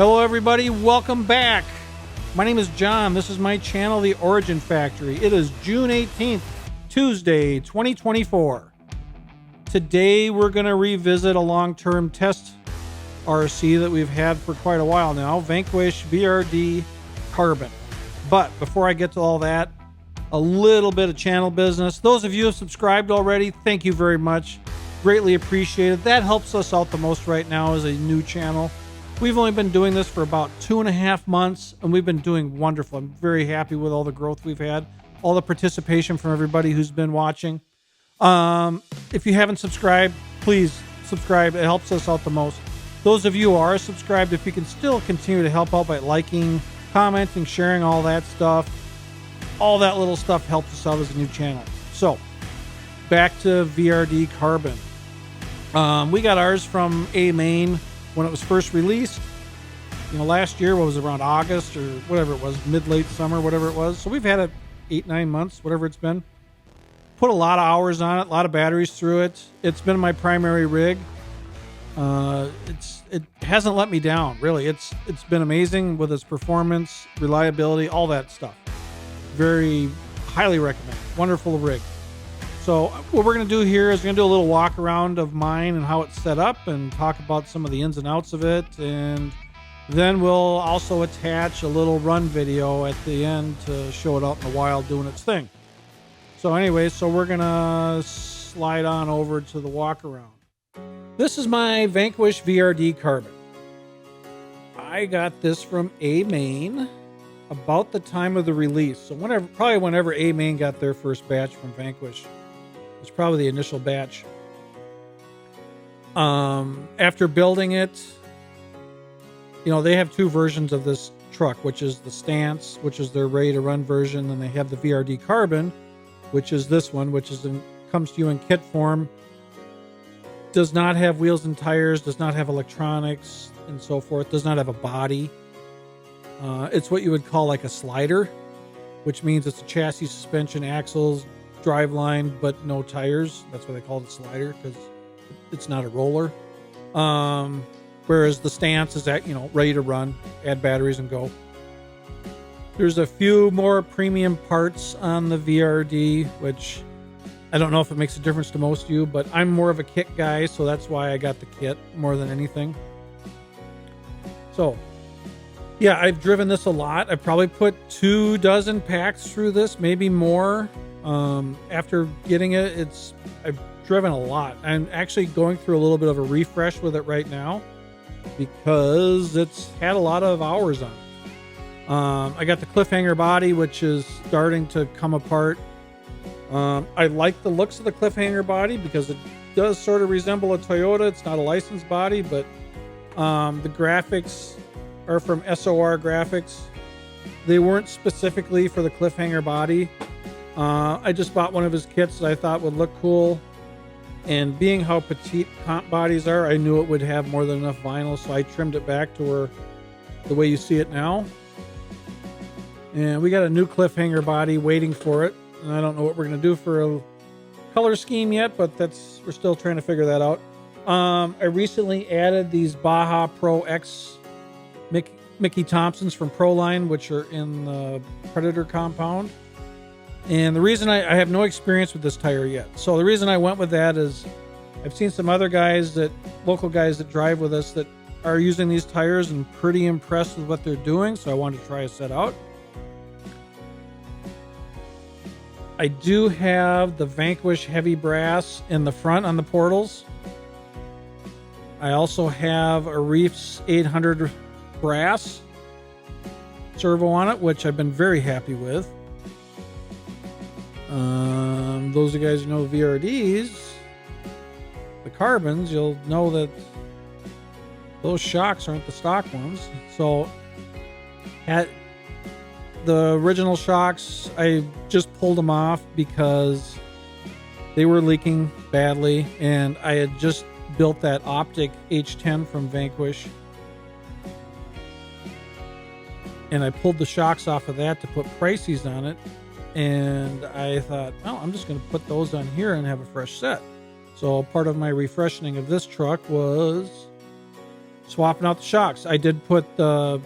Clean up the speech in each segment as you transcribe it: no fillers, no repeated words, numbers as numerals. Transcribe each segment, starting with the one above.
Hello everybody, welcome back. My name is John. This is my channel, The Origin Factory. It is June 18th, Tuesday, 2024. Today we're going to revisit a long-term test RC that we've had for quite a while now, Vanquish VRD Carbon. But before I get to all that, a little bit of channel business. Those of you who have subscribed already, thank you very much. Greatly appreciated. That helps us out the most right now as a new channel. We've only been doing this for about 2.5 months, and we've been doing wonderful. I'm very happy with all the growth we've had, all the participation from everybody who's been watching. If you haven't subscribed, please subscribe. It helps us out the most. Those of you who are subscribed, if you can still continue to help out by liking, commenting, sharing, all that stuff, all that little stuff helps us out as a new channel. So, back to VRD Carbon. We got ours from A-Main when it was first released, last year. What was it, around August or whatever it was, mid-late summer, whatever it was. So we've had it 8-9 months, whatever it's been. Put a lot of hours on it, a lot of batteries through it. It's been my primary rig. It hasn't let me down, really. It's been amazing with its performance, reliability, all that stuff. Very highly recommend. Wonderful rig. So what we're going to do here is we're going to do a little walk around of mine and how it's set up and talk about some of the ins and outs of it. And then we'll also attach a little run video at the end to show it out in the wild doing its thing. So anyway, so we're going to slide on over to the walk around. This is my Vanquish VRD Carbon. I got this from A-Main about the time of the release. So probably whenever A-Main got their first batch from Vanquish. It's probably the initial batch. After building it, they have two versions of this truck, which is the Stance, which is their ready to run version, and they have the VRD Carbon, which is this one, which comes to you in kit form. Does not have wheels and tires, does not have electronics and so forth, does not have a body. It's what you would call like a slider, which means it's a chassis, suspension, axles, driveline, but no tires. That's why they call it a slider, because it's not a roller. Whereas the Stance is ready to run, add batteries and go. There's a few more premium parts on the VRD, which I don't know if it makes a difference to most of you, but I'm more of a kit guy, so that's why I got the kit more than anything. So yeah, I've driven this a lot. I've probably put 24 packs through this, maybe more. After getting it, I've driven a lot. I'm actually going through a little bit of a refresh with it right now because it's had a lot of hours on it. I got the cliffhanger body, which is starting to come apart. I like the looks of the cliffhanger body because it does sort of resemble a Toyota. It's not a licensed body, but the graphics are from SOR Graphics. They weren't specifically for the cliffhanger body. I just bought one of his kits that I thought would look cool, and being how petite comp bodies are, I knew it would have more than enough vinyl, so I trimmed it back to the way you see it now. And we got a new cliffhanger body waiting for it, and I don't know what we're going to do for a color scheme yet, but we're still trying to figure that out. I recently added these Baja Pro X Mickey Thompsons from Proline, which are in the Predator compound. And the reason I have no experience with this tire yet. So the reason I went with that is I've seen some other local guys that drive with us that are using these tires and pretty impressed with what they're doing. So I wanted to try a set out. I do have the Vanquish heavy brass in the front on the portals. I also have a Reefs 800 brass servo on it, which I've been very happy with. Those of you guys who know VRDs, the carbons, you'll know that those shocks aren't the stock ones. So at the original shocks, I just pulled them off because they were leaking badly, and I had just built that Optic H10 from Vanquish, and I pulled the shocks off of that to put Prices on it. And I thought, oh, I'm just going to put those on here and have a fresh set. So part of my refreshing of this truck was swapping out the shocks. I did put the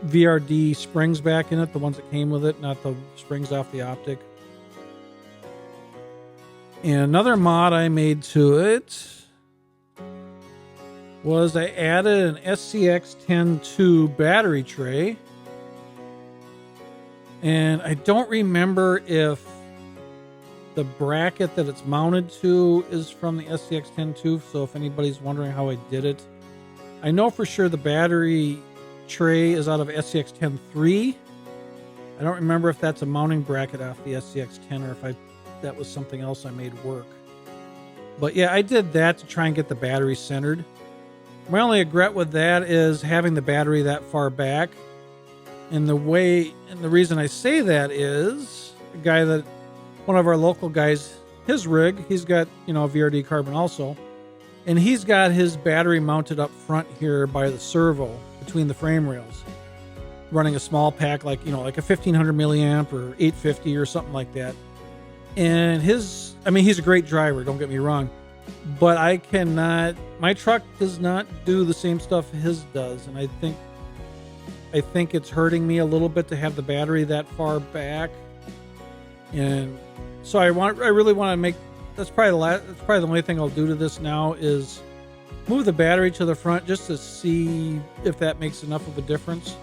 VRD springs back in it, the ones that came with it, not the springs off the optic. And another mod I made to it was I added an SCX-10-2 battery tray. And I don't remember if the bracket that it's mounted to is from the SCX-10-2. So if anybody's wondering how I did it, I know for sure the battery tray is out of SCX-10-3. I don't remember if that's a mounting bracket off the SCX-10 or if that was something else I made work. But yeah, I did that to try and get the battery centered. My only regret with that is having the battery that far back. And the reason I say that is one of our local guys, his rig, he's got, a VRD carbon also. And he's got his battery mounted up front here by the servo between the frame rails, running a small pack like a 1500 milliamp or 850 or something like that. And he's a great driver, don't get me wrong, but my truck does not do the same stuff his does. And I think it's hurting me a little bit to have the battery that far back. And so I really want to make, that's probably the only thing I'll do to this now is move the battery to the front just to see if that makes enough of a difference.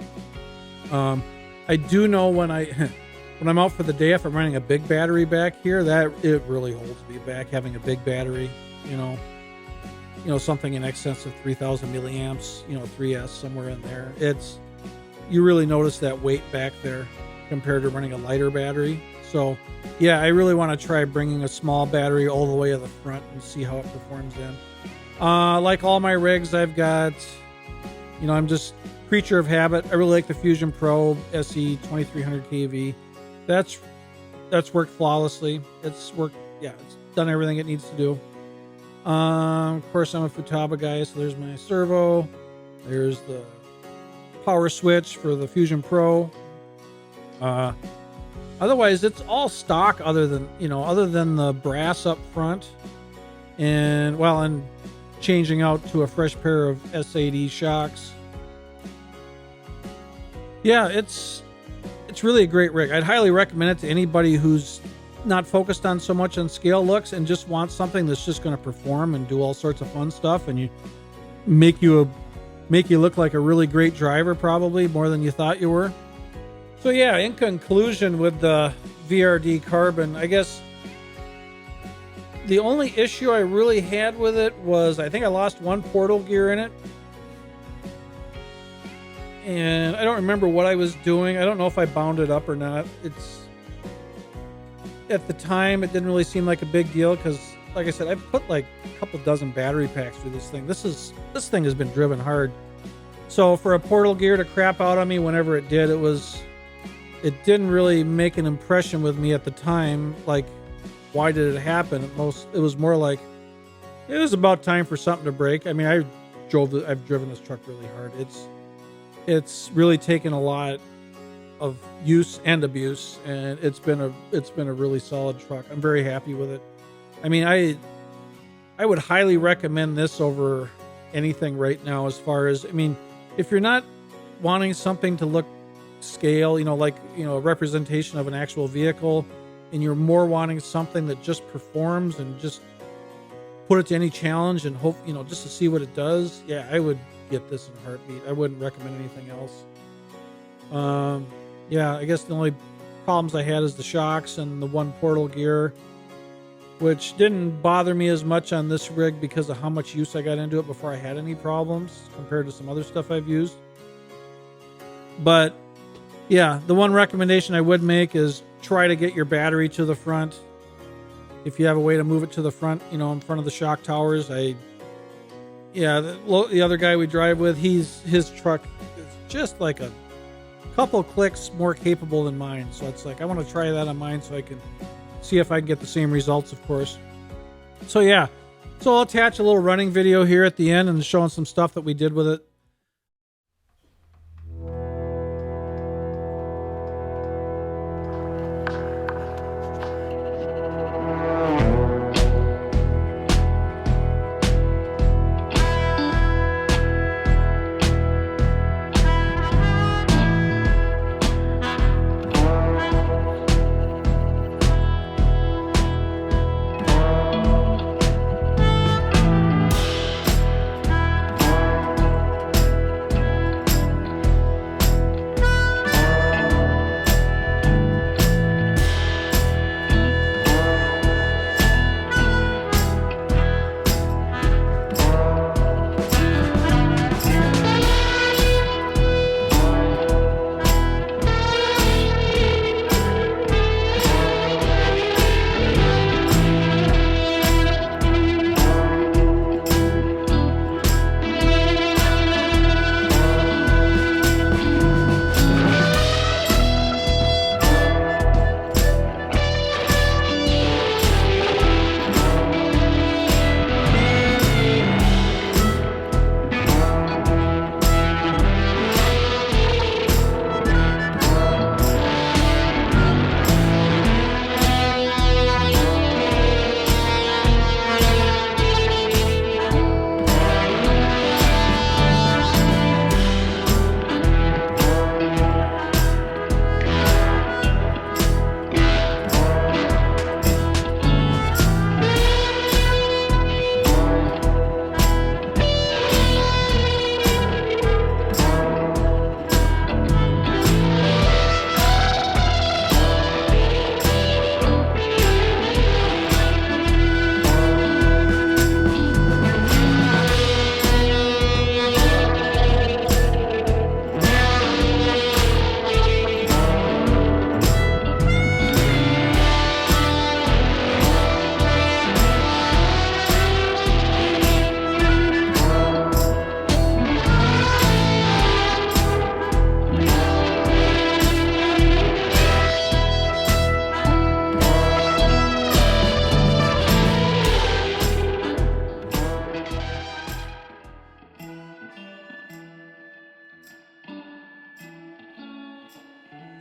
I do know when I'm out for the day, if I'm running a big battery back here, that it really holds me back, having a big battery, something in excess of 3000 milliamps, 3S, somewhere in there. You really notice that weight back there compared to running a lighter battery. So yeah, I really want to try bringing a small battery all the way to the front and see how it performs then. Like all my rigs, I've got, I'm just creature of habit. I really like the Fusion Pro SE 2300 kV. That's worked flawlessly. It's done everything it needs to do. Of course, I'm a Futaba guy, so there's my servo. There's the power switch for the Fusion Pro. Otherwise, it's all stock other than the brass up front, and changing out to a fresh pair of S80 shocks. Yeah, it's really a great rig. I'd highly recommend it to anybody who's not focused on so much on scale looks and just wants something that's just going to perform and do all sorts of fun stuff and make you look like a really great driver, probably more than you thought you were. So yeah, in conclusion with the VRD carbon, I guess the only issue I really had with it was I think I lost one portal gear in it. And I don't remember what I was doing. I don't know if I bound it up or not. At the time, it didn't really seem like a big deal because, like I said, I've put like a couple dozen battery packs through this thing. This thing has been driven hard. So for a portal gear to crap out on me whenever it did, it didn't really make an impression with me at the time. Like, why did it happen? It was more like it was about time for something to break. I mean, I've driven this truck really hard. It's really taken a lot of use and abuse, and it's been a really solid truck. I'm very happy with it. I mean, I would highly recommend this over anything right now. As far as, if you're not wanting something to look scale, a representation of an actual vehicle, and you're more wanting something that just performs and just put it to any challenge and hope, just to see what it does. Yeah, I would get this in a heartbeat. I wouldn't recommend anything else. Yeah, I guess the only problems I had is the shocks and the one portal gear, which didn't bother me as much on this rig because of how much use I got into it before I had any problems compared to some other stuff I've used. But yeah, the one recommendation I would make is try to get your battery to the front. If you have a way to move it to the front, in front of the shock towers. The other guy we drive with, his truck is just like a couple clicks more capable than mine. So it's like, I want to try that on mine so I can see if I can get the same results, of course. So yeah, so I'll attach a little running video here at the end and showing some stuff that we did with it.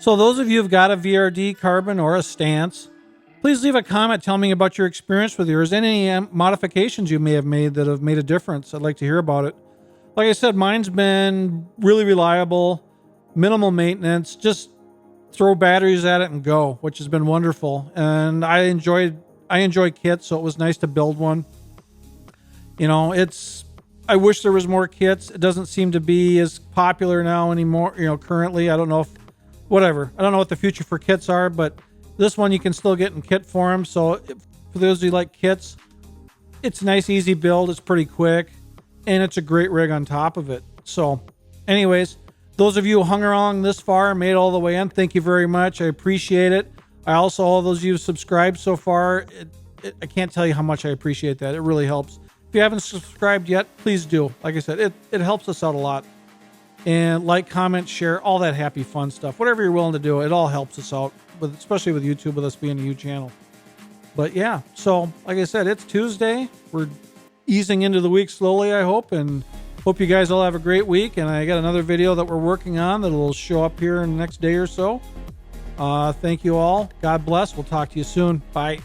So those of you who've got a VRD carbon or a stance, please leave a comment telling me about your experience with yours, any modifications you may have made that have made a difference. I'd like to hear about it. Like I said, mine's been really reliable, minimal maintenance, just throw batteries at it and go, which has been wonderful. And I enjoy kits, so it was nice to build one. You know, I wish there was more kits. It doesn't seem to be as popular now anymore, you know, currently. I don't know I don't know what the future for kits are, but this one you can still get in kit form. So for those of you who like kits, it's a nice, easy build. It's pretty quick, and it's a great rig on top of it. So anyways, those of you who hung around this far, made it all the way in, thank you very much. I appreciate it. I also, all those of you who subscribed so far, I can't tell you how much I appreciate that. It really helps. If you haven't subscribed yet, please do. Like I said, it helps us out a lot. And like, comment, share, all that happy, fun stuff. Whatever you're willing to do, it all helps us out, especially with YouTube, with us being a huge channel. But yeah, so like I said, it's Tuesday. We're easing into the week slowly, I hope, and hope you guys all have a great week. And I got another video that we're working on that'll show up here in the next day or so. Thank you all. God bless. We'll talk to you soon. Bye.